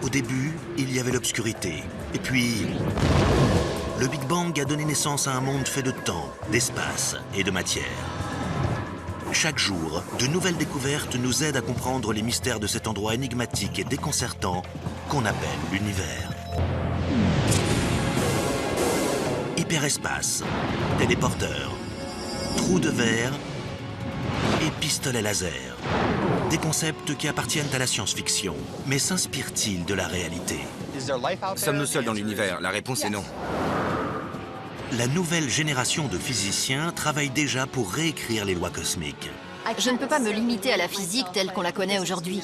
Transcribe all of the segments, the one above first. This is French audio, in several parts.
Au début, il y avait l'obscurité. Et puis, le Big Bang a donné naissance à un monde fait de temps, d'espace et de matière. Chaque jour, de nouvelles découvertes nous aident à comprendre les mystères de cet endroit énigmatique et déconcertant qu'on appelle l'univers. Hyperespace, téléporteur, trou de verre et pistolet laser. Des concepts qui appartiennent à la science-fiction, mais s'inspirent-ils de la réalité? Sommes-nous seuls dans l'univers? La réponse est non. La nouvelle génération de physiciens travaille déjà pour réécrire les lois cosmiques. Je ne peux pas me limiter à la physique telle qu'on la connaît aujourd'hui.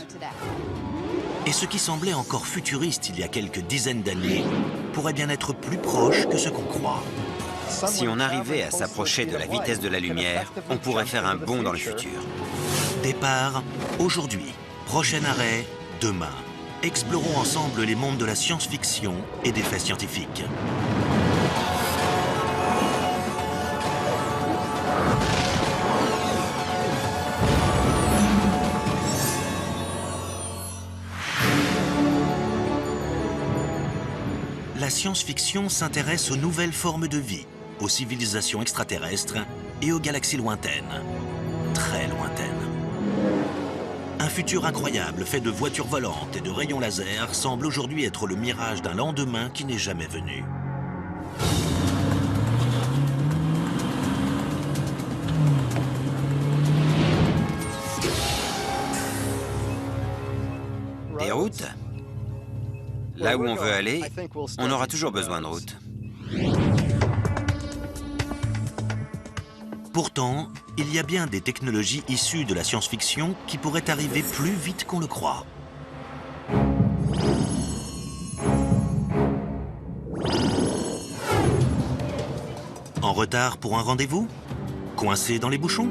Et ce qui semblait encore futuriste il y a quelques dizaines d'années pourrait bien être plus proche que ce qu'on croit. Si on arrivait à s'approcher de la vitesse de la lumière, on pourrait faire un bond dans le futur. Départ aujourd'hui. Prochain arrêt demain. Explorons ensemble les mondes de la science-fiction et des faits scientifiques. La science-fiction s'intéresse aux nouvelles formes de vie, aux civilisations extraterrestres et aux galaxies lointaines. Très lointaines. Un futur incroyable fait de voitures volantes et de rayons laser semble aujourd'hui être le mirage d'un lendemain qui n'est jamais venu. Des routes? Là où on veut aller, on aura toujours besoin de routes. Pourtant, il y a bien des technologies issues de la science-fiction qui pourraient arriver plus vite qu'on le croit. En retard pour un rendez-vous? Coincé dans les bouchons?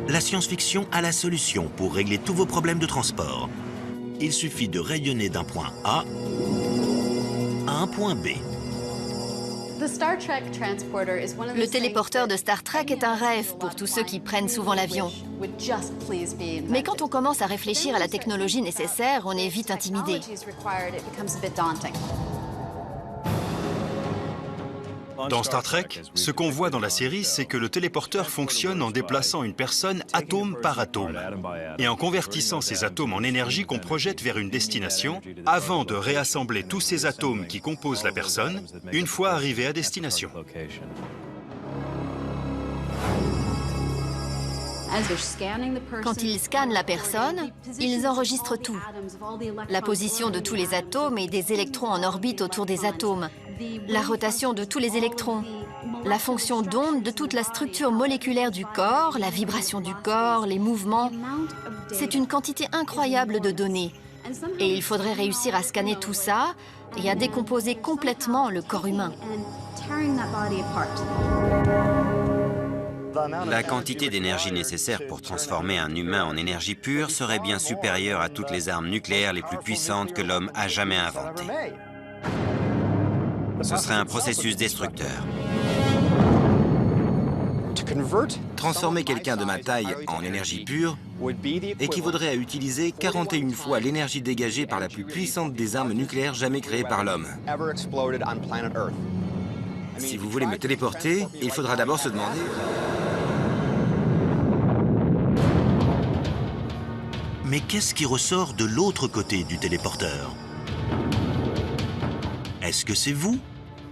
La science-fiction a la solution pour régler tous vos problèmes de transport. Il suffit de rayonner d'un point A à un point B. Le téléporteur de Star Trek est un rêve pour tous ceux qui prennent souvent l'avion. Mais quand on commence à réfléchir à la technologie nécessaire, on est vite intimidé. Dans Star Trek, ce qu'on voit dans la série, c'est que le téléporteur fonctionne en déplaçant une personne atome par atome et en convertissant ces atomes en énergie qu'on projette vers une destination avant de réassembler tous ces atomes qui composent la personne une fois arrivé à destination. Quand ils scannent la personne, ils enregistrent tout. La position de tous les atomes et des électrons en orbite autour des atomes, la rotation de tous les électrons, la fonction d'onde de toute la structure moléculaire du corps, la vibration du corps, les mouvements. C'est une quantité incroyable de données. Et il faudrait réussir à scanner tout ça et à décomposer complètement le corps humain. La quantité d'énergie nécessaire pour transformer un humain en énergie pure serait bien supérieure à toutes les armes nucléaires les plus puissantes que l'homme a jamais inventées. Ce serait un processus destructeur. Transformer quelqu'un de ma taille en énergie pure équivaudrait à utiliser 41 fois l'énergie dégagée par la plus puissante des armes nucléaires jamais créées par l'homme. Si vous voulez me téléporter, il faudra d'abord se demander... Mais qu'est-ce qui ressort de l'autre côté du téléporteur? Est-ce que c'est vous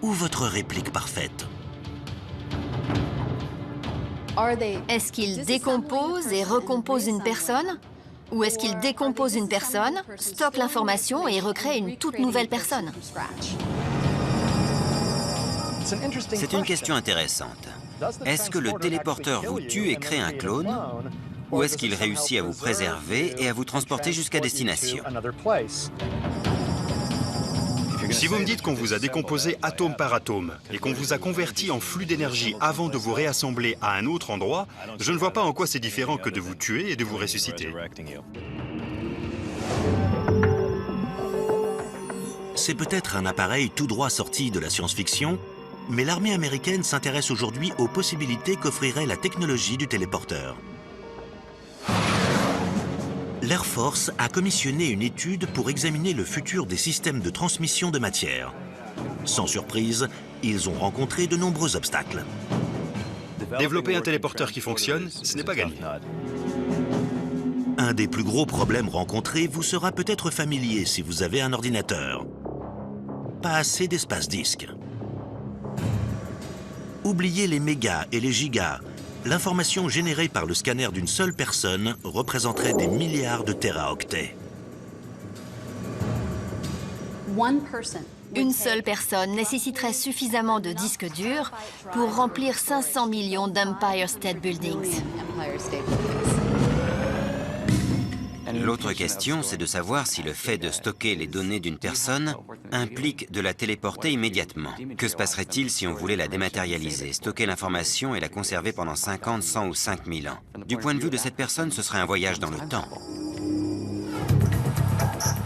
ou votre réplique parfaite? Est-ce qu'il décompose et recompose une personne? Ou est-ce qu'il décompose une personne, stocke l'information et recrée une toute nouvelle personne? C'est une question intéressante. Est-ce que le téléporteur vous tue et crée un clone? Ou est-ce qu'il réussit à vous préserver et à vous transporter jusqu'à destination? Si vous me dites qu'on vous a décomposé atome par atome et qu'on vous a converti en flux d'énergie avant de vous réassembler à un autre endroit, je ne vois pas en quoi c'est différent que de vous tuer et de vous ressusciter. C'est peut-être un appareil tout droit sorti de la science-fiction, mais l'armée américaine s'intéresse aujourd'hui aux possibilités qu'offrirait la technologie du téléporteur. l'Air Force a commissionné une étude pour examiner le futur des systèmes de transmission de matière. Sans surprise, ils ont rencontré de nombreux obstacles. Développer un téléporteur qui fonctionne, ce n'est pas gagné. Un des plus gros problèmes rencontrés vous sera peut-être familier si vous avez un ordinateur. Pas assez d'espace disque. Oubliez les mégas et les gigas. L'information générée par le scanner d'une seule personne représenterait des milliards de téraoctets. Une seule personne nécessiterait suffisamment de disques durs pour remplir 500 millions d'Empire State Buildings. L'autre question, c'est de savoir si le fait de stocker les données d'une personne implique de la téléporter immédiatement. Que se passerait-il si on voulait la dématérialiser, stocker l'information et la conserver pendant 50, 100 ou 5000 ans? Du point de vue de cette personne, ce serait un voyage dans le temps.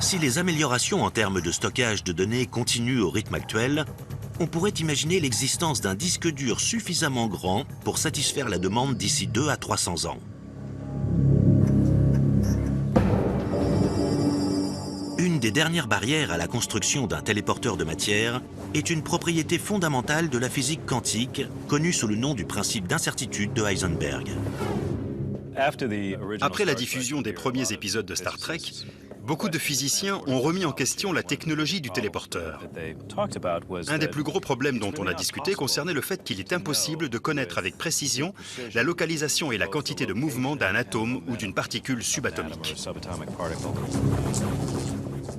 Si les améliorations en termes de stockage de données continuent au rythme actuel, on pourrait imaginer l'existence d'un disque dur suffisamment grand pour satisfaire la demande d'ici 2 à 300 ans. Une des dernières barrières à la construction d'un téléporteur de matière est une propriété fondamentale de la physique quantique, connue sous le nom du principe d'incertitude de Heisenberg. Après la diffusion des premiers épisodes de Star Trek, beaucoup de physiciens ont remis en question la technologie du téléporteur. Un des plus gros problèmes dont on a discuté concernait le fait qu'il est impossible de connaître avec précision la localisation et la quantité de mouvement d'un atome ou d'une particule subatomique.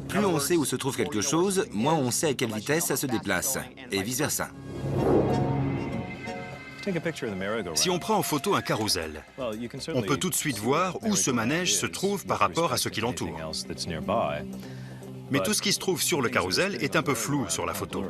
Plus on sait où se trouve quelque chose, moins on sait à quelle vitesse ça se déplace, et vice-versa. Si on prend en photo un carrousel, on peut tout de suite voir où ce manège se trouve par rapport à ce qui l'entoure. Mais tout ce qui se trouve sur le carrousel est un peu flou sur la photo.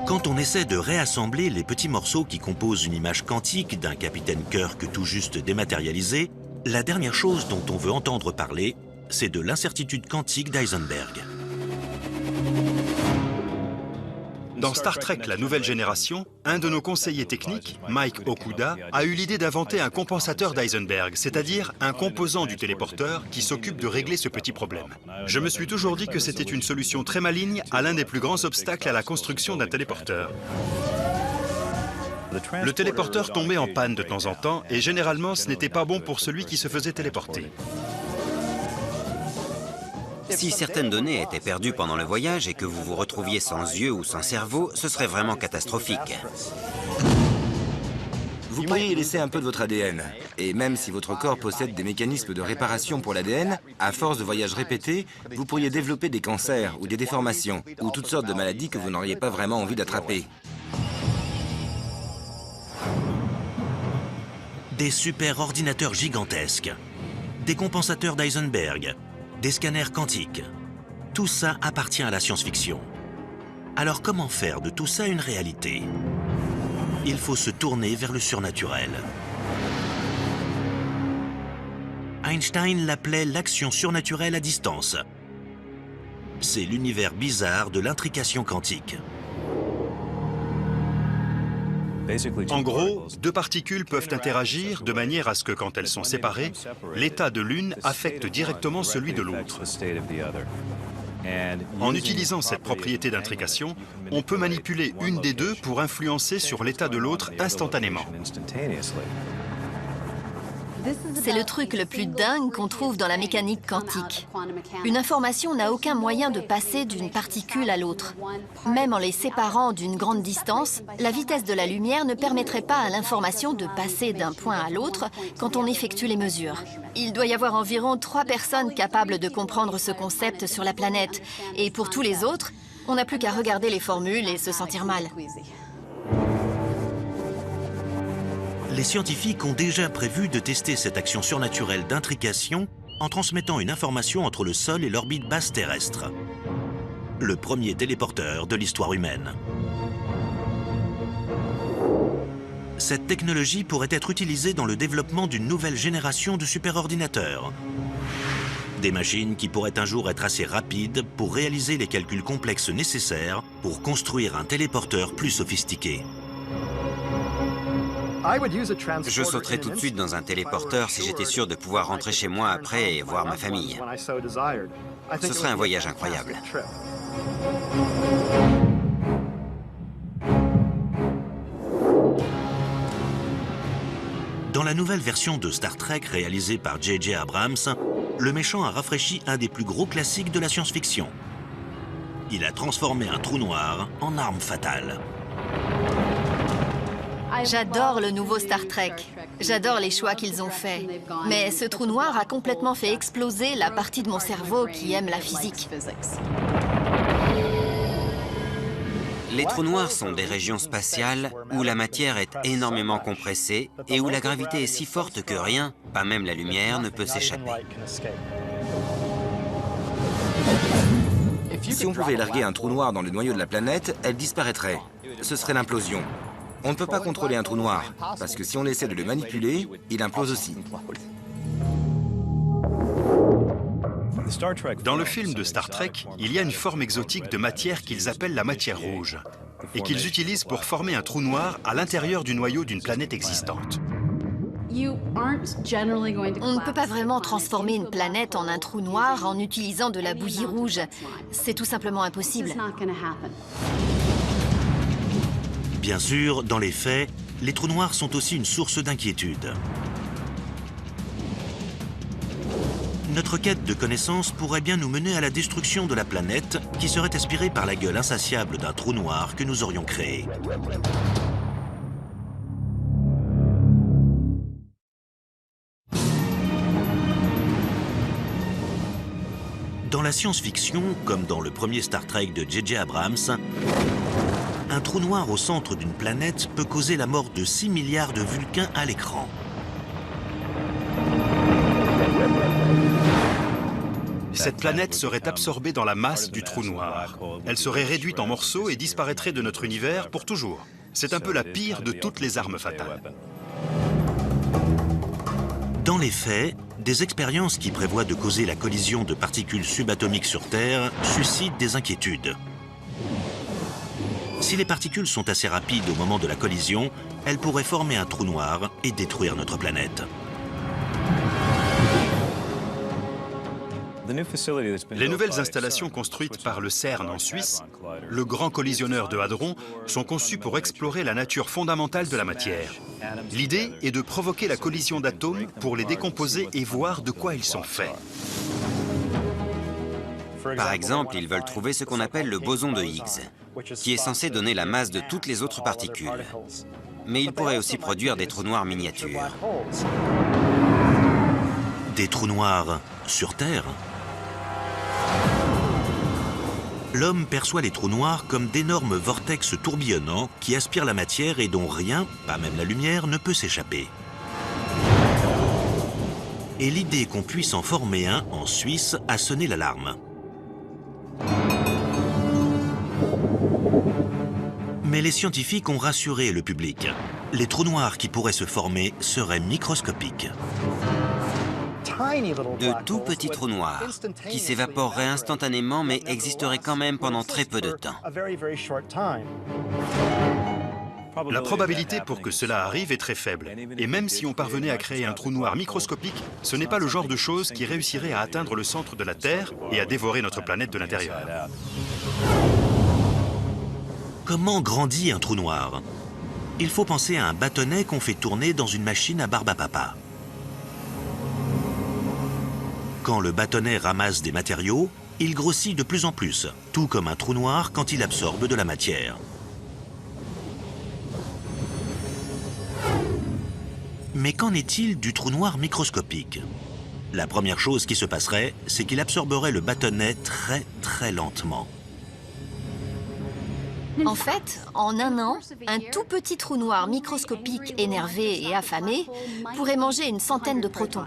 Quand on essaie de réassembler les petits morceaux qui composent une image quantique d'un capitaine Kirk tout juste dématérialisé, la dernière chose dont on veut entendre parler, c'est de l'incertitude quantique d'Heisenberg. Dans Star Trek, la nouvelle génération, un de nos conseillers techniques, Mike Okuda, a eu l'idée d'inventer un compensateur d'Heisenberg, c'est-à-dire un composant du téléporteur qui s'occupe de régler ce petit problème. Je me suis toujours dit que c'était une solution très maligne à l'un des plus grands obstacles à la construction d'un téléporteur. Le téléporteur tombait en panne de temps en temps et généralement ce n'était pas bon pour celui qui se faisait téléporter. Si certaines données étaient perdues pendant le voyage et que vous vous retrouviez sans yeux ou sans cerveau, ce serait vraiment catastrophique. Vous pourriez y laisser un peu de votre ADN. Et même si votre corps possède des mécanismes de réparation pour l'ADN, à force de voyages répétés, vous pourriez développer des cancers ou des déformations, ou toutes sortes de maladies que vous n'auriez pas vraiment envie d'attraper. Des super-ordinateurs gigantesques, des compensateurs d'Heisenberg, des scanners quantiques. Tout ça appartient à la science-fiction. Alors comment faire de tout ça une réalité? Il faut se tourner vers le surnaturel. Einstein l'appelait l'action surnaturelle à distance. C'est l'univers bizarre de l'intrication quantique. En gros, deux particules peuvent interagir de manière à ce que, quand elles sont séparées, l'état de l'une affecte directement celui de l'autre. En utilisant cette propriété d'intrication, on peut manipuler une des deux pour influencer sur l'état de l'autre instantanément. C'est le truc le plus dingue qu'on trouve dans la mécanique quantique. Une information n'a aucun moyen de passer d'une particule à l'autre. Même en les séparant d'une grande distance, la vitesse de la lumière ne permettrait pas à l'information de passer d'un point à l'autre quand on effectue les mesures. Il doit y avoir environ 3 personnes capables de comprendre ce concept sur la planète. Et pour tous les autres, on n'a plus qu'à regarder les formules et se sentir mal. Les scientifiques ont déjà prévu de tester cette action surnaturelle d'intrication en transmettant une information entre le sol et l'orbite basse terrestre. Le premier téléporteur de l'histoire humaine. Cette technologie pourrait être utilisée dans le développement d'une nouvelle génération de superordinateurs. Des machines qui pourraient un jour être assez rapides pour réaliser les calculs complexes nécessaires pour construire un téléporteur plus sophistiqué. Je sauterais tout de suite dans un téléporteur si j'étais sûr de pouvoir rentrer chez moi après et voir ma famille. Ce serait un voyage incroyable. Dans la nouvelle version de Star Trek réalisée par J.J. Abrams, le méchant a rafraîchi un des plus gros classiques de la science-fiction. Il a transformé un trou noir en arme fatale. J'adore le nouveau Star Trek. J'adore les choix qu'ils ont faits. Mais ce trou noir a complètement fait exploser la partie de mon cerveau qui aime la physique. Les trous noirs sont des régions spatiales où la matière est énormément compressée et où la gravité est si forte que rien, pas même la lumière, ne peut s'échapper. Si on pouvait larguer un trou noir dans le noyau de la planète, elle disparaîtrait. Ce serait l'implosion. On ne peut pas contrôler un trou noir, parce que si on essaie de le manipuler, il implose aussi. Dans le film de Star Trek, il y a une forme exotique de matière qu'ils appellent la matière rouge, et qu'ils utilisent pour former un trou noir à l'intérieur du noyau d'une planète existante. On ne peut pas vraiment transformer une planète en un trou noir en utilisant de la bouillie rouge. C'est tout simplement impossible. Bien sûr, dans les faits, les trous noirs sont aussi une source d'inquiétude. Notre quête de connaissances pourrait bien nous mener à la destruction de la planète qui serait aspirée par la gueule insatiable d'un trou noir que nous aurions créé. Dans la science-fiction, comme dans le premier Star Trek de J.J. Abrams, un trou noir au centre d'une planète peut causer la mort de 6 milliards de Vulcains à l'écran. Cette planète serait absorbée dans la masse du trou noir. Elle serait réduite en morceaux et disparaîtrait de notre univers pour toujours. C'est un peu la pire de toutes les armes fatales. Dans les faits, des expériences qui prévoient de causer la collision de particules subatomiques sur Terre suscitent des inquiétudes. Si les particules sont assez rapides au moment de la collision, elles pourraient former un trou noir et détruire notre planète. Les nouvelles installations construites par le CERN en Suisse, le grand collisionneur de hadrons, sont conçues pour explorer la nature fondamentale de la matière. L'idée est de provoquer la collision d'atomes pour les décomposer et voir de quoi ils sont faits. Par exemple, ils veulent trouver ce qu'on appelle le boson de Higgs, qui est censé donner la masse de toutes les autres particules. Mais ils pourraient aussi produire des trous noirs miniatures. Des trous noirs sur Terre? L'homme perçoit les trous noirs comme d'énormes vortex tourbillonnants qui aspirent la matière et dont rien, pas même la lumière, ne peut s'échapper. Et l'idée qu'on puisse en former un en Suisse a sonné l'alarme. Mais les scientifiques ont rassuré le public. Les trous noirs qui pourraient se former seraient microscopiques. De tout petits trous noirs, qui s'évaporeraient instantanément mais existeraient quand même pendant très peu de temps. La probabilité pour que cela arrive est très faible. Et même si on parvenait à créer un trou noir microscopique, ce n'est pas le genre de chose qui réussirait à atteindre le centre de la Terre et à dévorer notre planète de l'intérieur. Comment grandit un trou noir? Il faut penser à un bâtonnet qu'on fait tourner dans une machine à barbe à papa. Quand le bâtonnet ramasse des matériaux, il grossit de plus en plus, tout comme un trou noir quand il absorbe de la matière. Mais qu'en est-il du trou noir microscopique? La première chose qui se passerait, c'est qu'il absorberait le bâtonnet très lentement. En fait, en un an, un tout petit trou noir microscopique énervé et affamé pourrait manger une centaine de protons.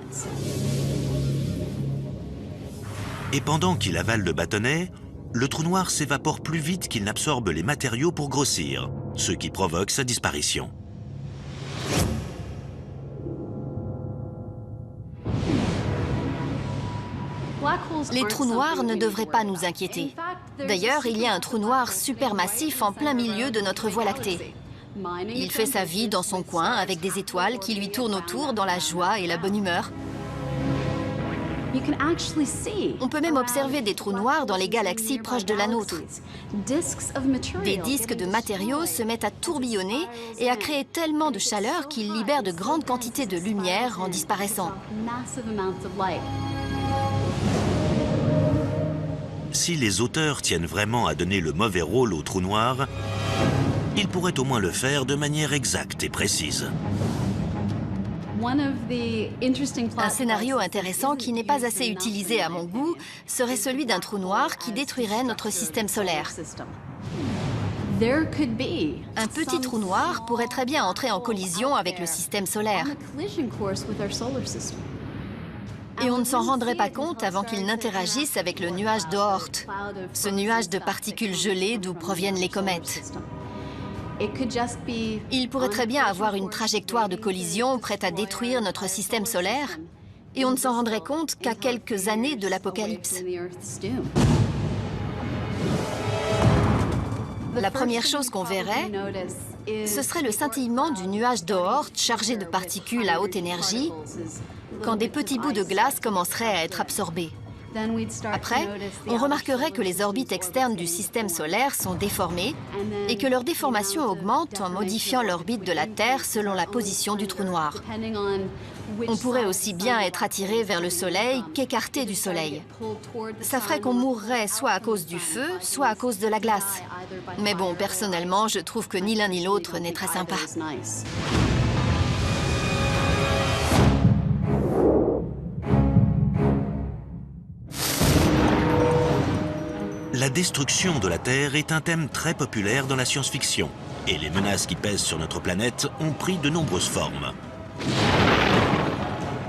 Et pendant qu'il avale le bâtonnet, le trou noir s'évapore plus vite qu'il n'absorbe les matériaux pour grossir, ce qui provoque sa disparition. Les trous noirs ne devraient pas nous inquiéter. D'ailleurs, il y a un trou noir supermassif en plein milieu de notre Voie lactée. Il fait sa vie dans son coin avec des étoiles qui lui tournent autour dans la joie et la bonne humeur. On peut même observer des trous noirs dans les galaxies proches de la nôtre. Des disques de matériaux se mettent à tourbillonner et à créer tellement de chaleur qu'ils libèrent de grandes quantités de lumière en disparaissant. Si les auteurs tiennent vraiment à donner le mauvais rôle aux trous noirs, ils pourraient au moins le faire de manière exacte et précise. Un scénario intéressant qui n'est pas assez utilisé à mon goût serait celui d'un trou noir qui détruirait notre système solaire. Un petit trou noir pourrait très bien entrer en collision avec le système solaire. Et on ne s'en rendrait pas compte avant qu'il n'interagisse avec le nuage d'Oort, ce nuage de particules gelées d'où proviennent les comètes. Il pourrait très bien avoir une trajectoire de collision prête à détruire notre système solaire, et on ne s'en rendrait compte qu'à quelques années de l'apocalypse. La première chose qu'on verrait, ce serait le scintillement du nuage d'Oort chargé de particules à haute énergie, quand des petits bouts de glace commenceraient à être absorbés. Après, on remarquerait que les orbites externes du système solaire sont déformées et que leur déformation augmente en modifiant l'orbite de la Terre selon la position du trou noir. On pourrait aussi bien être attiré vers le Soleil qu'écarté du Soleil. Ça ferait qu'on mourrait soit à cause du feu, soit à cause de la glace. Mais bon, personnellement, je trouve que ni l'un ni l'autre n'est très sympa. La destruction de la Terre est un thème très populaire dans la science-fiction, et les menaces qui pèsent sur notre planète ont pris de nombreuses formes.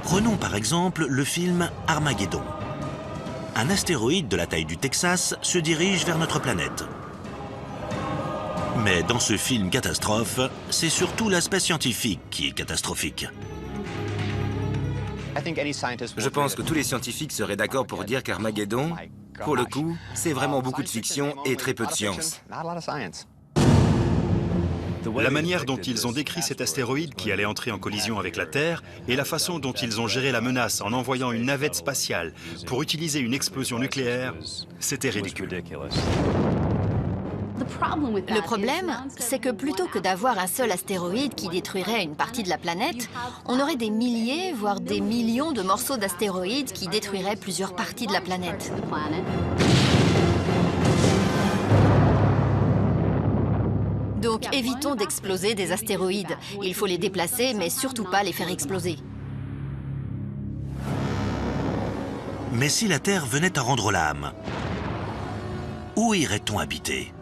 Prenons par exemple le film Armageddon. Un astéroïde de la taille du Texas se dirige vers notre planète. Mais dans ce film catastrophe, c'est surtout l'aspect scientifique qui est catastrophique. Je pense que tous les scientifiques seraient d'accord pour dire qu'Armageddon, pour le coup, c'est vraiment beaucoup de fiction et très peu de science. La manière dont ils ont décrit cet astéroïde qui allait entrer en collision avec la Terre et la façon dont ils ont géré la menace en envoyant une navette spatiale pour utiliser une explosion nucléaire, c'était ridicule. Le problème, c'est que plutôt que d'avoir un seul astéroïde qui détruirait une partie de la planète, on aurait des milliers, voire des millions de morceaux d'astéroïdes qui détruiraient plusieurs parties de la planète. Donc évitons d'exploser des astéroïdes. Il faut les déplacer, mais surtout pas les faire exploser. Mais si la Terre venait à rendre l'âme, où irait-on habiter ?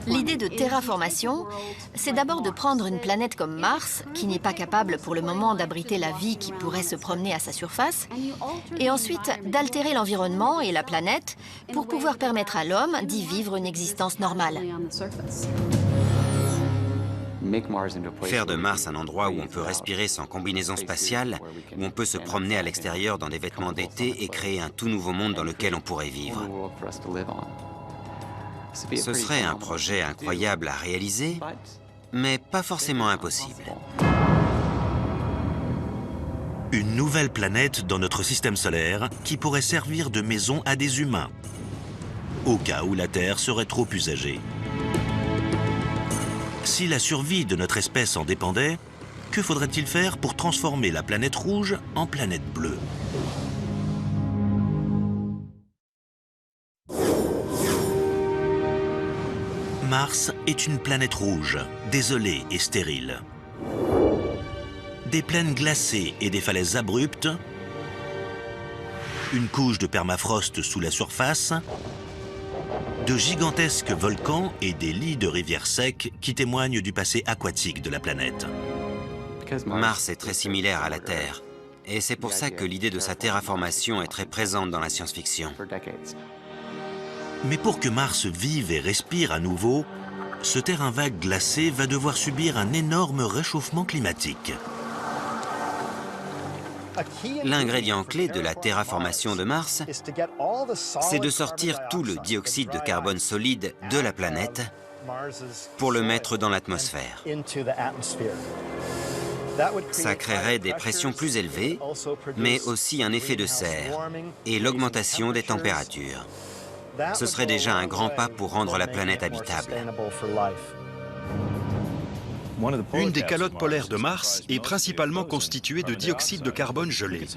L'idée de terraformation, c'est d'abord de prendre une planète comme Mars, qui n'est pas capable pour le moment d'abriter la vie qui pourrait se promener à sa surface, et ensuite d'altérer l'environnement et la planète pour pouvoir permettre à l'homme d'y vivre une existence normale. Faire de Mars un endroit où on peut respirer sans combinaison spatiale, où on peut se promener à l'extérieur dans des vêtements d'été et créer un tout nouveau monde dans lequel on pourrait vivre. Ce serait un projet incroyable à réaliser, mais pas forcément impossible. Une nouvelle planète dans notre système solaire qui pourrait servir de maison à des humains, au cas où la Terre serait trop usagée. Si la survie de notre espèce en dépendait, que faudrait-il faire pour transformer la planète rouge en planète bleue ? Mars est une planète rouge, désolée et stérile. Des plaines glacées et des falaises abruptes, une couche de permafrost sous la surface, de gigantesques volcans et des lits de rivières secs qui témoignent du passé aquatique de la planète. Mars est très similaire à la Terre, et c'est pour ça que l'idée de sa terraformation est très présente dans la science-fiction. Mais pour que Mars vive et respire à nouveau, ce terrain vague glacé va devoir subir un énorme réchauffement climatique. L'ingrédient clé de la terraformation de Mars, c'est de sortir tout le dioxyde de carbone solide de la planète pour le mettre dans l'atmosphère. Ça créerait des pressions plus élevées, mais aussi un effet de serre et l'augmentation des températures. Ce serait déjà un grand pas pour rendre la planète habitable. Une des calottes polaires de Mars est principalement constituée de dioxyde de carbone gelé.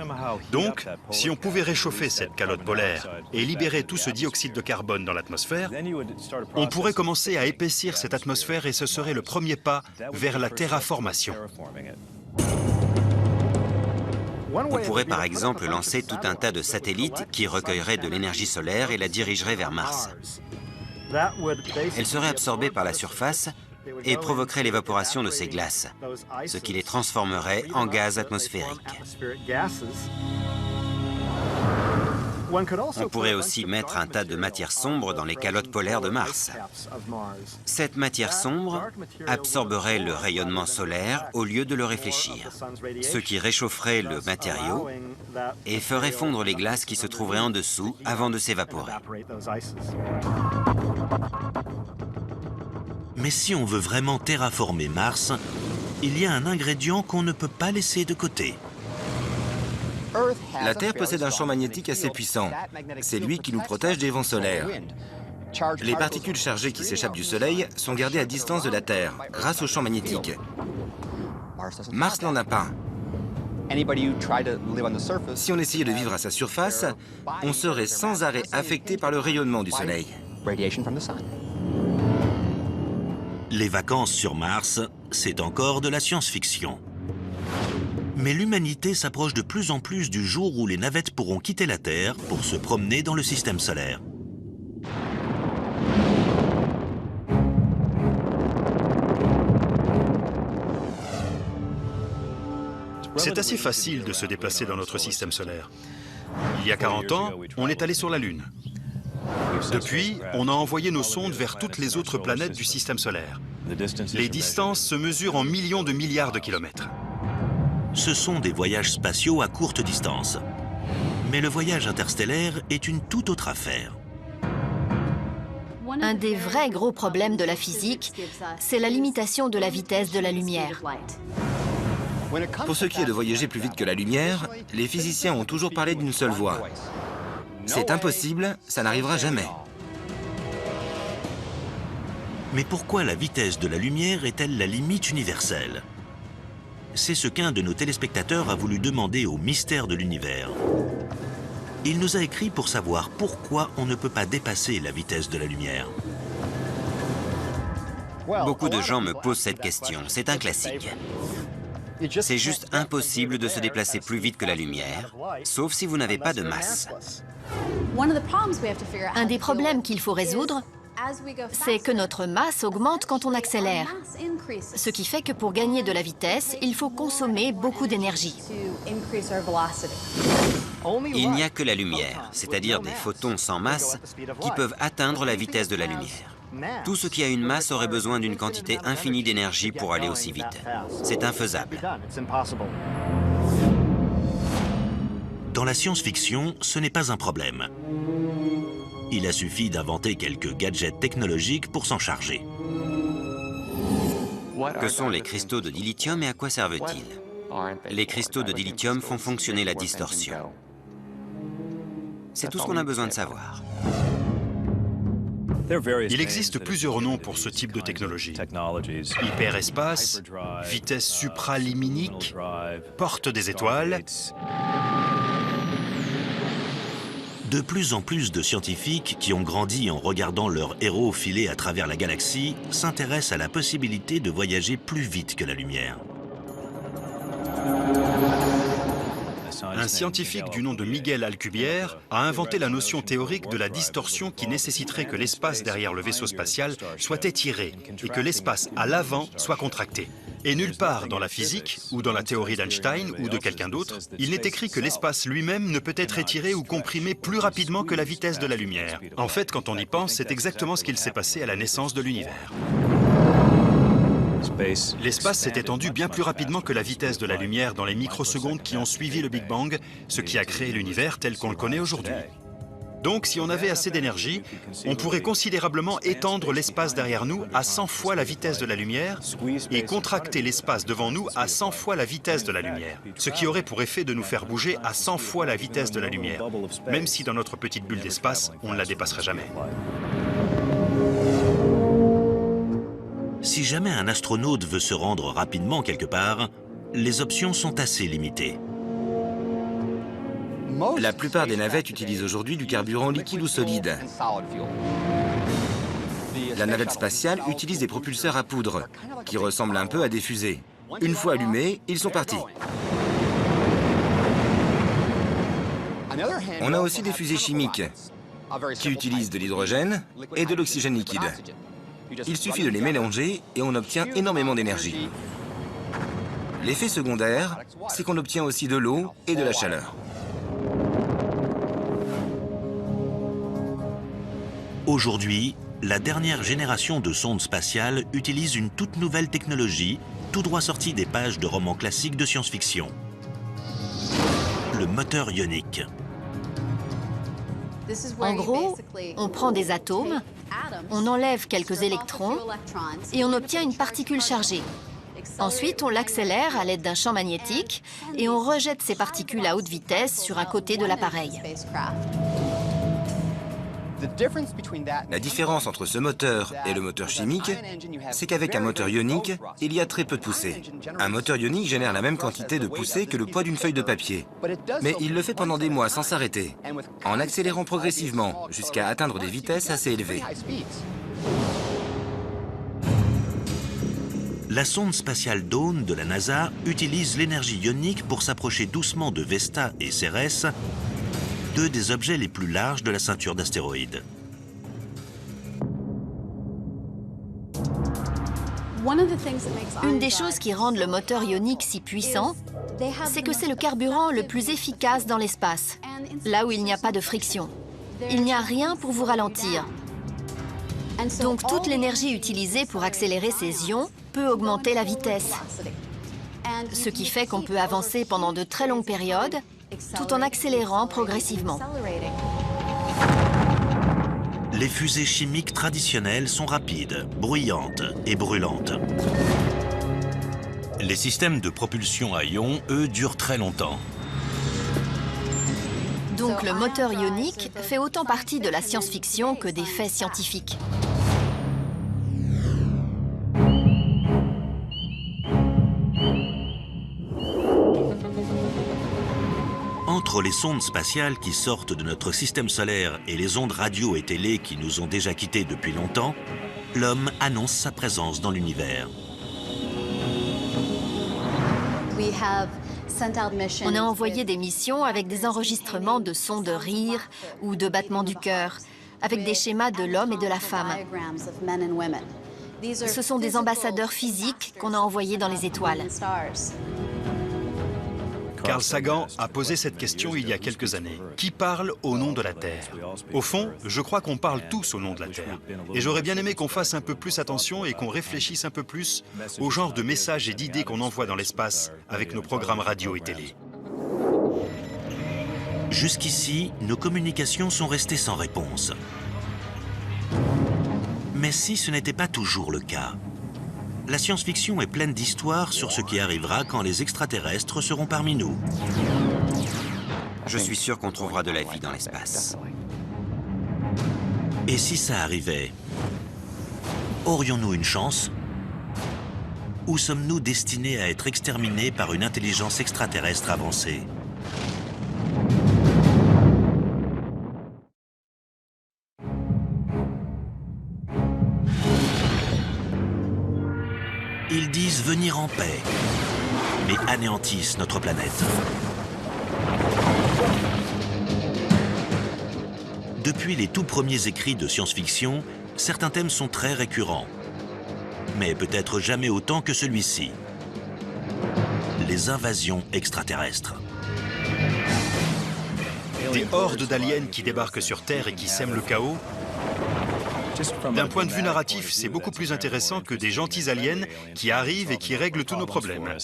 Donc, si on pouvait réchauffer cette calotte polaire et libérer tout ce dioxyde de carbone dans l'atmosphère, on pourrait commencer à épaissir cette atmosphère et ce serait le premier pas vers la terraformation. On pourrait par exemple lancer tout un tas de satellites qui recueilleraient de l'énergie solaire et la dirigeraient vers Mars. Elle serait absorbée par la surface et provoquerait l'évaporation de ces glaces, ce qui les transformerait en gaz atmosphériques. On pourrait aussi mettre un tas de matière sombre dans les calottes polaires de Mars. Cette matière sombre absorberait le rayonnement solaire au lieu de le réfléchir, ce qui réchaufferait le matériau et ferait fondre les glaces qui se trouveraient en dessous avant de s'évaporer. Mais si on veut vraiment terraformer Mars, il y a un ingrédient qu'on ne peut pas laisser de côté. La Terre possède un champ magnétique assez puissant. C'est lui qui nous protège des vents solaires. Les particules chargées qui s'échappent du Soleil sont gardées à distance de la Terre, grâce au champ magnétique. Mars n'en a pas. Si on essayait de vivre à sa surface, on serait sans arrêt affecté par le rayonnement du Soleil. Les vacances sur Mars, c'est encore de la science-fiction. Mais l'humanité s'approche de plus en plus du jour où les navettes pourront quitter la Terre pour se promener dans le système solaire. C'est assez facile de se déplacer dans notre système solaire. Il y a 40 ans, on est allé sur la Lune. Depuis, on a envoyé nos sondes vers toutes les autres planètes du système solaire. Les distances se mesurent en millions de milliards de kilomètres. Ce sont des voyages spatiaux à courte distance. Mais le voyage interstellaire est une toute autre affaire. Un des vrais gros problèmes de la physique, c'est la limitation de la vitesse de la lumière. Pour ce qui est de voyager plus vite que la lumière, les physiciens ont toujours parlé d'une seule voie. C'est impossible, ça n'arrivera jamais. Mais pourquoi la vitesse de la lumière est-elle la limite universelle? C'est ce qu'un de nos téléspectateurs a voulu demander au mystère de l'univers. Il nous a écrit pour savoir pourquoi on ne peut pas dépasser la vitesse de la lumière. Beaucoup de gens me posent cette question, c'est un classique. C'est juste impossible de se déplacer plus vite que la lumière, sauf si vous n'avez pas de masse. Un des problèmes qu'il faut résoudre, c'est que notre masse augmente quand on accélère. Ce qui fait que pour gagner de la vitesse, il faut consommer beaucoup d'énergie. Il n'y a que la lumière, c'est-à-dire des photons sans masse, qui peuvent atteindre la vitesse de la lumière. Tout ce qui a une masse aurait besoin d'une quantité infinie d'énergie pour aller aussi vite. C'est infaisable. Dans la science-fiction, ce n'est pas un problème. Il a suffi d'inventer quelques gadgets technologiques pour s'en charger. Que sont les cristaux de dilithium et à quoi servent-ils? Les cristaux de dilithium font fonctionner la distorsion. C'est tout ce qu'on a besoin de savoir. Il existe plusieurs noms pour ce type de technologie. Hyperespace, vitesse supraliminique, porte des étoiles. De plus en plus de scientifiques qui ont grandi en regardant leurs héros filer à travers la galaxie s'intéressent à la possibilité de voyager plus vite que la lumière. Un scientifique du nom de Miguel Alcubierre a inventé la notion théorique de la distorsion qui nécessiterait que l'espace derrière le vaisseau spatial soit étiré et que l'espace à l'avant soit contracté. Et nulle part dans la physique, ou dans la théorie d'Einstein, ou de quelqu'un d'autre, il n'est écrit que l'espace lui-même ne peut être étiré ou comprimé plus rapidement que la vitesse de la lumière. En fait, quand on y pense, c'est exactement ce qu'il s'est passé à la naissance de l'univers. L'espace s'est étendu bien plus rapidement que la vitesse de la lumière dans les microsecondes qui ont suivi le Big Bang, ce qui a créé l'univers tel qu'on le connaît aujourd'hui. Donc, si on avait assez d'énergie, on pourrait considérablement étendre l'espace derrière nous à 100 fois la vitesse de la lumière et contracter l'espace devant nous à 100 fois la vitesse de la lumière, ce qui aurait pour effet de nous faire bouger à 100 fois la vitesse de la lumière, même si dans notre petite bulle d'espace, on ne la dépasserait jamais. Si jamais un astronaute veut se rendre rapidement quelque part, les options sont assez limitées. La plupart des navettes utilisent aujourd'hui du carburant liquide ou solide. La navette spatiale utilise des propulseurs à poudre, qui ressemblent un peu à des fusées. Une fois allumés, ils sont partis. On a aussi des fusées chimiques, qui utilisent de l'hydrogène et de l'oxygène liquide. Il suffit de les mélanger et on obtient énormément d'énergie. L'effet secondaire, c'est qu'on obtient aussi de l'eau et de la chaleur. Aujourd'hui, la dernière génération de sondes spatiales utilise une toute nouvelle technologie, tout droit sortie des pages de romans classiques de science-fiction. Le moteur ionique. En gros, on prend des atomes, on enlève quelques électrons et on obtient une particule chargée. Ensuite, on l'accélère à l'aide d'un champ magnétique et on rejette ces particules à haute vitesse sur un côté de l'appareil. La différence entre ce moteur et le moteur chimique, c'est qu'avec un moteur ionique, il y a très peu de poussée. Un moteur ionique génère la même quantité de poussée que le poids d'une feuille de papier. Mais il le fait pendant des mois sans s'arrêter, en accélérant progressivement jusqu'à atteindre des vitesses assez élevées. La sonde spatiale Dawn de la NASA utilise l'énergie ionique pour s'approcher doucement de Vesta et Cérès, deux des objets les plus larges de la ceinture d'astéroïdes. Une des choses qui rendent le moteur ionique si puissant, c'est que c'est le carburant le plus efficace dans l'espace, là où il n'y a pas de friction. Il n'y a rien pour vous ralentir. Donc toute l'énergie utilisée pour accélérer ces ions peut augmenter la vitesse, ce qui fait qu'on peut avancer pendant de très longues périodes tout en accélérant progressivement. Les fusées chimiques traditionnelles sont rapides, bruyantes et brûlantes. Les systèmes de propulsion à ions, eux, durent très longtemps. Donc le moteur ionique fait autant partie de la science-fiction que des faits scientifiques. Entre les sondes spatiales qui sortent de notre système solaire et les ondes radio et télé qui nous ont déjà quittés depuis longtemps, l'homme annonce sa présence dans l'univers. On a envoyé des missions avec des enregistrements de sons de rire ou de battements du cœur, avec des schémas de l'homme et de la femme. Ce sont des ambassadeurs physiques qu'on a envoyés dans les étoiles. Carl Sagan a posé cette question il y a quelques années. Qui parle au nom de la Terre? Au fond, je crois qu'on parle tous au nom de la Terre. Et j'aurais bien aimé qu'on fasse un peu plus attention et qu'on réfléchisse un peu plus au genre de messages et d'idées qu'on envoie dans l'espace avec nos programmes radio et télé. Jusqu'ici, nos communications sont restées sans réponse. Mais si ce n'était pas toujours le cas? La science-fiction est pleine d'histoires sur ce qui arrivera quand les extraterrestres seront parmi nous. Je suis sûr qu'on trouvera de la vie dans l'espace. Et si ça arrivait, aurions-nous une chance? Ou sommes-nous destinés à être exterminés par une intelligence extraterrestre avancée? Ils disent venir en paix, mais anéantissent notre planète. Depuis les tout premiers écrits de science-fiction, certains thèmes sont très récurrents, mais peut-être jamais autant que celui-ci. Les invasions extraterrestres. Des hordes d'aliens qui débarquent sur Terre et qui sèment le chaos, D'un point de vue narratif, c'est beaucoup plus intéressant que des gentils aliens qui arrivent et qui règlent tous nos problèmes.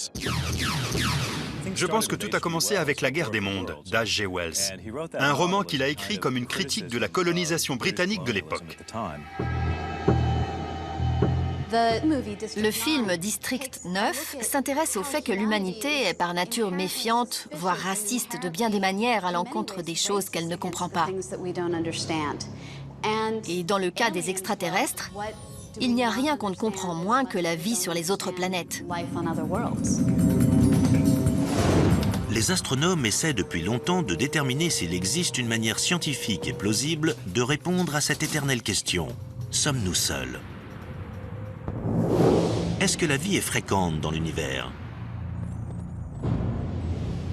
Je pense que tout a commencé avec La Guerre des mondes d'H.G. Wells, un roman qu'il a écrit comme une critique de la colonisation britannique de l'époque. Le film District 9 s'intéresse au fait que l'humanité est par nature méfiante, voire raciste de bien des manières à l'encontre des choses qu'elle ne comprend pas. Et dans le cas des extraterrestres, il n'y a rien qu'on ne comprend moins que la vie sur les autres planètes. Les astronomes essaient depuis longtemps de déterminer s'il existe une manière scientifique et plausible de répondre à cette éternelle question. Sommes-nous seuls ? Est-ce que la vie est fréquente dans l'univers?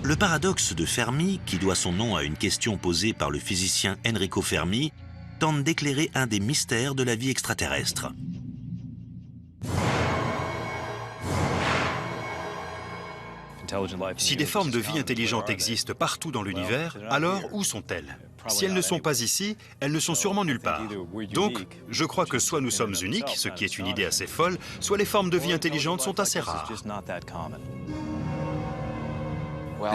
Le paradoxe de Fermi, qui doit son nom à une question posée par le physicien Enrico Fermi, tente d'éclairer un des mystères de la vie extraterrestre. Si des formes de vie intelligente existent partout dans l'univers, alors où sont-elles? Si elles ne sont pas ici, elles ne sont sûrement nulle part. Donc, je crois que soit nous sommes uniques, ce qui est une idée assez folle, soit les formes de vie intelligentes sont assez rares.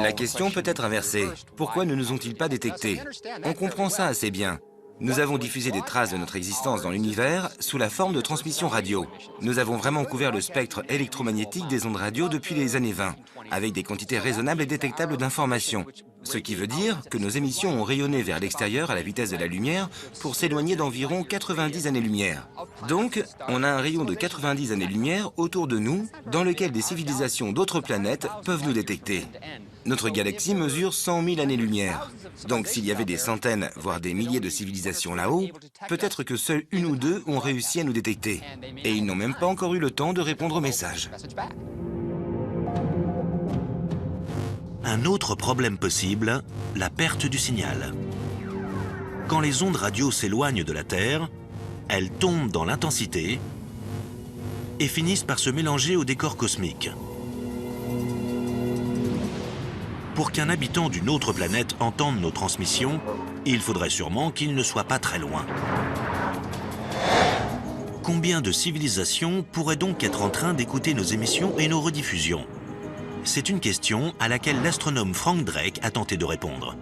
La question peut être inversée. Pourquoi ne nous ont-ils pas détectés? On comprend ça assez bien. Nous avons diffusé des traces de notre existence dans l'univers sous la forme de transmission radio. Nous avons vraiment couvert le spectre électromagnétique des ondes radio depuis les années 20, avec des quantités raisonnables et détectables d'informations. Ce qui veut dire que nos émissions ont rayonné vers l'extérieur à la vitesse de la lumière pour s'éloigner d'environ 90 années-lumière. Donc, on a un rayon de 90 années-lumière autour de nous, dans lequel des civilisations d'autres planètes peuvent nous détecter. Notre galaxie mesure 100 000 années-lumière. Donc s'il y avait des centaines, voire des milliers de civilisations là-haut, peut-être que seuls une ou deux ont réussi à nous détecter. Et ils n'ont même pas encore eu le temps de répondre au message. Un autre problème possible, la perte du signal. Quand les ondes radio s'éloignent de la Terre, elles tombent dans l'intensité et finissent par se mélanger au décor cosmique. Pour qu'un habitant d'une autre planète entende nos transmissions, il faudrait sûrement qu'il ne soit pas très loin. Combien de civilisations pourraient donc être en train d'écouter nos émissions et nos rediffusions? C'est une question à laquelle l'astronome Frank Drake a tenté de répondre.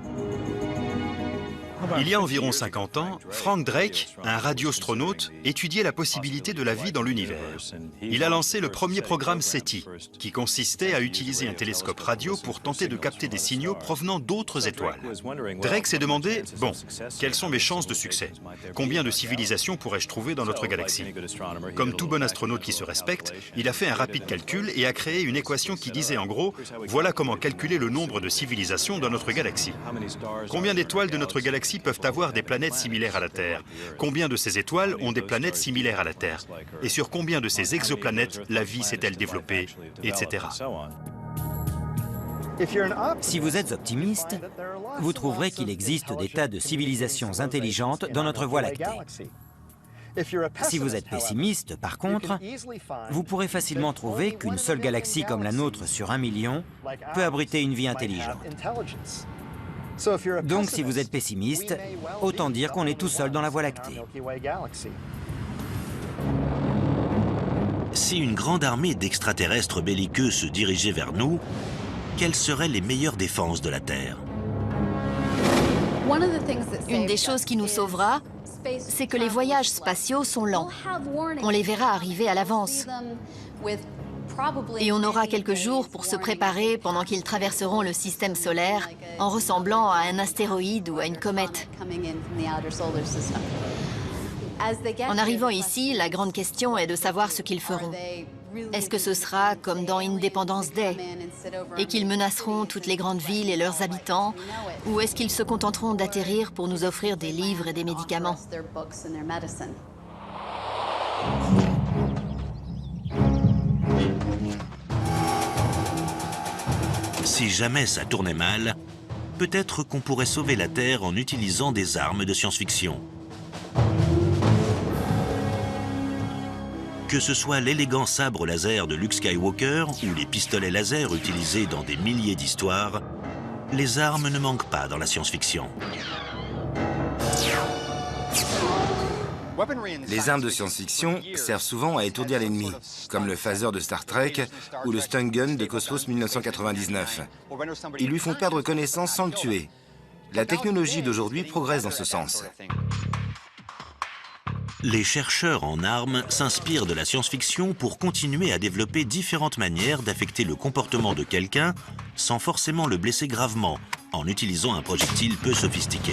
Il y a environ 50 ans, Frank Drake, un radioastronaute, étudiait la possibilité de la vie dans l'univers. Il a lancé le premier programme SETI, qui consistait à utiliser un télescope radio pour tenter de capter des signaux provenant d'autres étoiles. Drake s'est demandé, bon, quelles sont mes chances de succès? Combien de civilisations pourrais-je trouver dans notre galaxie? Comme tout bon astronaute qui se respecte, il a fait un rapide calcul et a créé une équation qui disait en gros, voilà comment calculer le nombre de civilisations dans notre galaxie. Combien d'étoiles de notre galaxie peuvent avoir des planètes similaires à la Terre? Combien de ces étoiles ont des planètes similaires à la Terre? Et sur combien de ces exoplanètes la vie s'est-elle développée, etc. Si vous êtes optimiste, vous trouverez qu'il existe des tas de civilisations intelligentes dans notre Voie lactée. Si vous êtes pessimiste, par contre, vous pourrez facilement trouver qu'une seule galaxie comme la nôtre sur 1 million peut abriter une vie intelligente. Donc, si vous êtes pessimiste, autant dire qu'on est tout seul dans la Voie lactée. Si une grande armée d'extraterrestres belliqueux se dirigeait vers nous, quelles seraient les meilleures défenses de la Terre? Une des choses qui nous sauvera, c'est que les voyages spatiaux sont lents. On les verra arriver à l'avance. Et on aura quelques jours pour se préparer pendant qu'ils traverseront le système solaire en ressemblant à un astéroïde ou à une comète. En arrivant ici, la grande question est de savoir ce qu'ils feront. Est-ce que ce sera comme dans Independence Day et qu'ils menaceront toutes les grandes villes et leurs habitants, ou est-ce qu'ils se contenteront d'atterrir pour nous offrir des livres et des médicaments? Si jamais ça tournait mal, peut-être qu'on pourrait sauver la Terre en utilisant des armes de science-fiction. Que ce soit l'élégant sabre laser de Luke Skywalker ou les pistolets laser utilisés dans des milliers d'histoires, les armes ne manquent pas dans la science-fiction. Les armes de science-fiction servent souvent à étourdir l'ennemi, comme le phaser de Star Trek ou le stun gun de Cosmos 1999. Ils lui font perdre connaissance sans le tuer. La technologie d'aujourd'hui progresse dans ce sens. Les chercheurs en armes s'inspirent de la science-fiction pour continuer à développer différentes manières d'affecter le comportement de quelqu'un sans forcément le blesser gravement, en utilisant un projectile peu sophistiqué.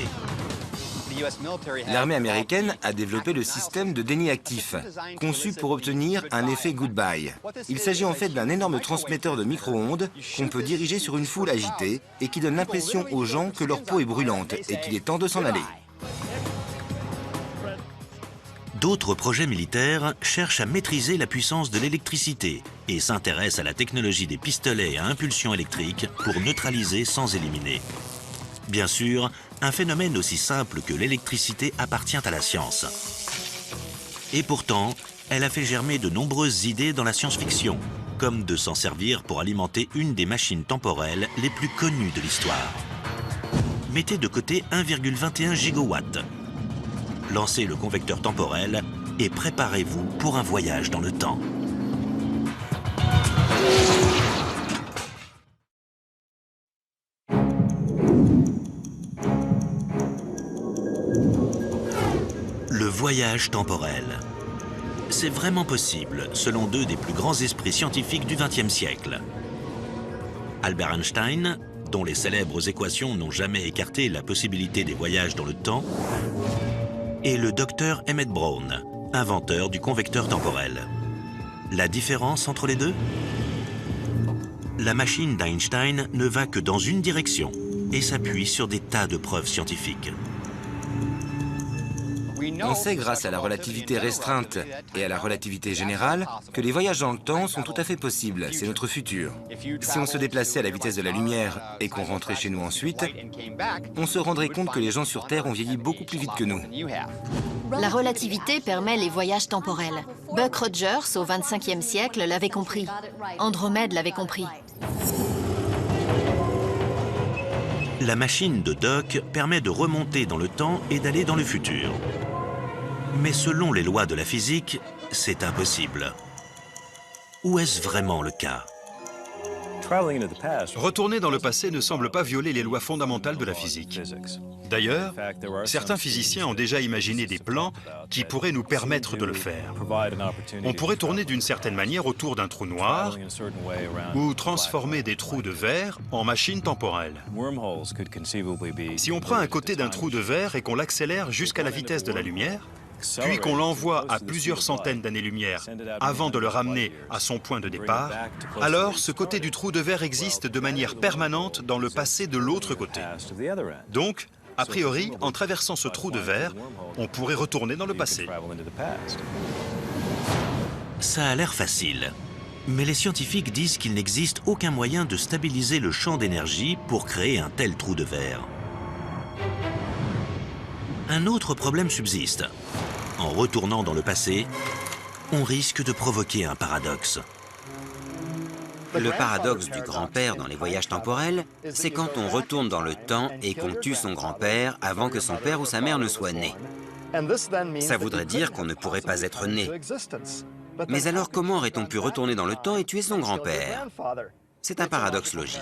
L'armée américaine a développé le système de déni actif, conçu pour obtenir un effet goodbye. Il s'agit en fait d'un énorme transmetteur de micro-ondes qu'on peut diriger sur une foule agitée et qui donne l'impression aux gens que leur peau est brûlante et qu'il est temps de s'en aller. D'autres projets militaires cherchent à maîtriser la puissance de l'électricité et s'intéressent à la technologie des pistolets à impulsion électrique pour neutraliser sans éliminer. Bien sûr, un phénomène aussi simple que l'électricité appartient à la science. Et pourtant, elle a fait germer de nombreuses idées dans la science-fiction, comme de s'en servir pour alimenter une des machines temporelles les plus connues de l'histoire. Mettez de côté 1,21 gigawatts. Lancez le convecteur temporel et préparez-vous pour un voyage dans le temps. Le voyage temporel. C'est vraiment possible, selon deux des plus grands esprits scientifiques du XXe siècle. Albert Einstein, dont les célèbres équations n'ont jamais écarté la possibilité des voyages dans le temps, et le docteur Emmett Brown, inventeur du convecteur temporel. La différence entre les deux? La machine d'Einstein ne va que dans une direction et s'appuie sur des tas de preuves scientifiques. On sait grâce à la relativité restreinte et à la relativité générale que les voyages dans le temps sont tout à fait possibles, c'est notre futur. Si on se déplaçait à la vitesse de la lumière et qu'on rentrait chez nous ensuite, on se rendrait compte que les gens sur Terre ont vieilli beaucoup plus vite que nous. La relativité permet les voyages temporels. Buck Rogers, au XXVe siècle, l'avait compris. Andromède l'avait compris. La machine de Doc permet de remonter dans le temps et d'aller dans le futur. Mais selon les lois de la physique, c'est impossible. Ou est-ce vraiment le cas? Retourner dans le passé ne semble pas violer les lois fondamentales de la physique. D'ailleurs, certains physiciens ont déjà imaginé des plans qui pourraient nous permettre de le faire. On pourrait tourner d'une certaine manière autour d'un trou noir ou transformer des trous de verre en machines temporelles. Si on prend un côté d'un trou de verre et qu'on l'accélère jusqu'à la vitesse de la lumière, puis qu'on l'envoie à plusieurs centaines d'années-lumière avant de le ramener à son point de départ, alors ce côté du trou de verre existe de manière permanente dans le passé de l'autre côté. Donc, a priori, en traversant ce trou de verre, on pourrait retourner dans le passé. Ça a l'air facile. Mais les scientifiques disent qu'il n'existe aucun moyen de stabiliser le champ d'énergie pour créer un tel trou de verre. Un autre problème subsiste. En retournant dans le passé, on risque de provoquer un paradoxe. Le paradoxe du grand-père dans les voyages temporels, c'est quand on retourne dans le temps et qu'on tue son grand-père avant que son père ou sa mère ne soient nés. Ça voudrait dire qu'on ne pourrait pas être né. Mais alors comment aurait-on pu retourner dans le temps et tuer son grand-père? C'est un paradoxe logique.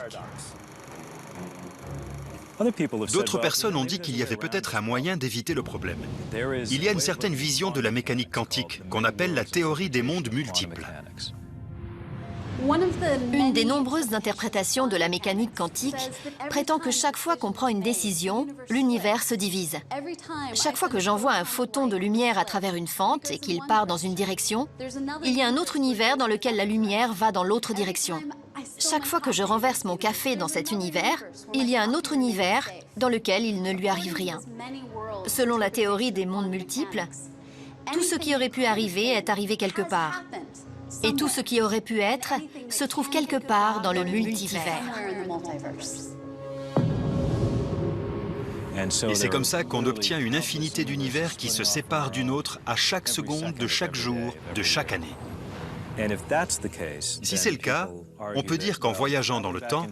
D'autres personnes ont dit qu'il y avait peut-être un moyen d'éviter le problème. Il y a une certaine vision de la mécanique quantique qu'on appelle la théorie des mondes multiples. Une des nombreuses interprétations de la mécanique quantique prétend que chaque fois qu'on prend une décision, l'univers se divise. Chaque fois que j'envoie un photon de lumière à travers une fente et qu'il part dans une direction, il y a un autre univers dans lequel la lumière va dans l'autre direction. Chaque fois que je renverse mon café dans cet univers, il y a un autre univers dans lequel il ne lui arrive rien. Selon la théorie des mondes multiples, tout ce qui aurait pu arriver est arrivé quelque part. Et tout ce qui aurait pu être se trouve quelque part dans le multivers. Et c'est comme ça qu'on obtient une infinité d'univers qui se séparent d'une autre à chaque seconde de chaque jour, de chaque année. Si c'est le cas, on peut dire qu'en voyageant dans le temps,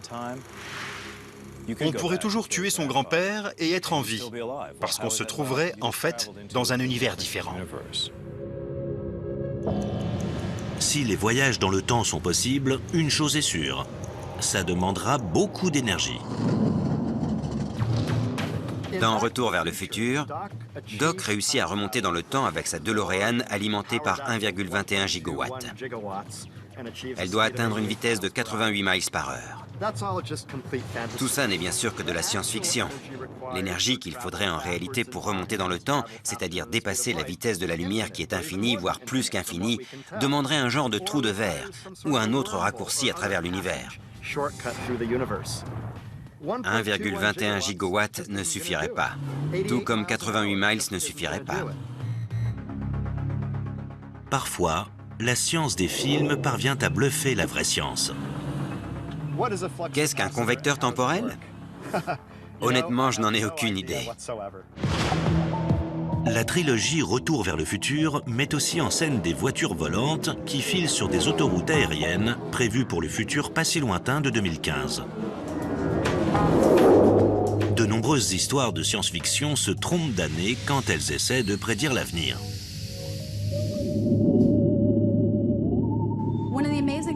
On pourrait toujours tuer son grand-père et être en vie, parce qu'on se trouverait, en fait, dans un univers différent. Si les voyages dans le temps sont possibles, une chose est sûre, ça demandera beaucoup d'énergie. Dans Retour vers le futur, Doc réussit à remonter dans le temps avec sa DeLorean alimentée par 1,21 gigawatts. Elle doit atteindre une vitesse de 88 miles par heure. Tout ça n'est bien sûr que de la science-fiction. L'énergie qu'il faudrait en réalité pour remonter dans le temps, c'est-à-dire dépasser la vitesse de la lumière qui est infinie, voire plus qu'infinie, demanderait un genre de trou de verre ou un autre raccourci à travers l'univers. 1,21 gigawatts ne suffirait pas, tout comme 88 miles ne suffirait pas. Parfois, la science des films parvient à bluffer la vraie science. Qu'est-ce qu'un convecteur temporel? Honnêtement, je n'en ai aucune idée. La trilogie Retour vers le futur met aussi en scène des voitures volantes qui filent sur des autoroutes aériennes prévues pour le futur pas si lointain de 2015. De nombreuses histoires de science-fiction se trompent d'année quand elles essaient de prédire l'avenir.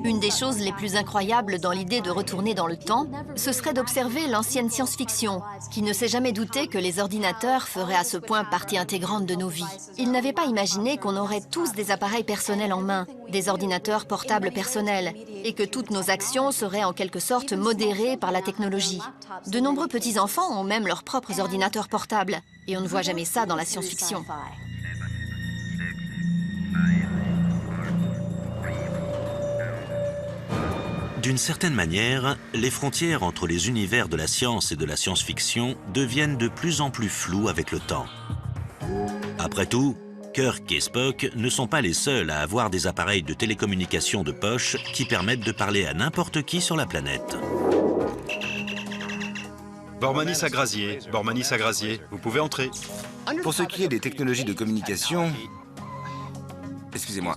Une des choses les plus incroyables dans l'idée de retourner dans le temps, ce serait d'observer l'ancienne science-fiction, qui ne s'est jamais douté que les ordinateurs feraient à ce point partie intégrante de nos vies. Ils n'avaient pas imaginé qu'on aurait tous des appareils personnels en main, des ordinateurs portables personnels, et que toutes nos actions seraient en quelque sorte modérées par la technologie. De nombreux petits-enfants ont même leurs propres ordinateurs portables, et on ne voit jamais ça dans la science-fiction. D'une certaine manière, les frontières entre les univers de la science et de la science-fiction deviennent de plus en plus floues avec le temps. Après tout, Kirk et Spock ne sont pas les seuls à avoir des appareils de télécommunication de poche qui permettent de parler à n'importe qui sur la planète. Bormanis à Grazier, Bormanis à Grazier, vous pouvez entrer. Pour ce qui est des technologies de communication... Excusez-moi.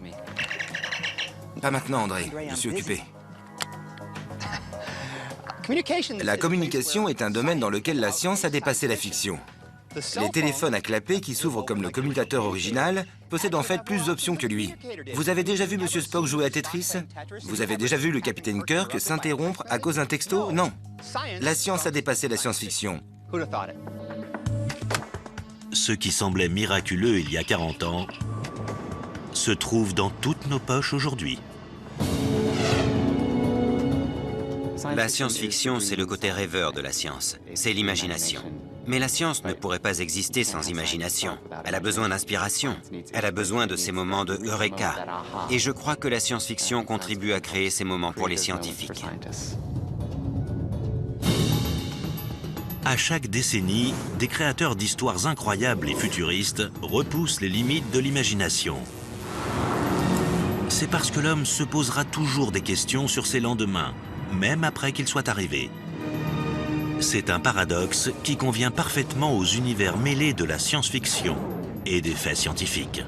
Pas maintenant, André, je suis occupé. La communication est un domaine dans lequel la science a dépassé la fiction. Les téléphones à clapet qui s'ouvrent comme le commutateur original possèdent en fait plus d'options que lui. Vous avez déjà vu Monsieur Spock jouer à Tetris? Vous avez déjà vu le capitaine Kirk s'interrompre à cause d'un texto? Non. La science a dépassé la science-fiction. Ce qui semblait miraculeux il y a 40 ans se trouve dans toutes nos poches aujourd'hui. La science-fiction, c'est le côté rêveur de la science, c'est l'imagination. Mais la science ne pourrait pas exister sans imagination. Elle a besoin d'inspiration, elle a besoin de ces moments de eureka. Et je crois que la science-fiction contribue à créer ces moments pour les scientifiques. À chaque décennie, des créateurs d'histoires incroyables et futuristes repoussent les limites de l'imagination. C'est parce que l'homme se posera toujours des questions sur ses lendemains, même après qu'ils soient arrivés. C'est un paradoxe qui convient parfaitement aux univers mêlés de la science-fiction et des faits scientifiques.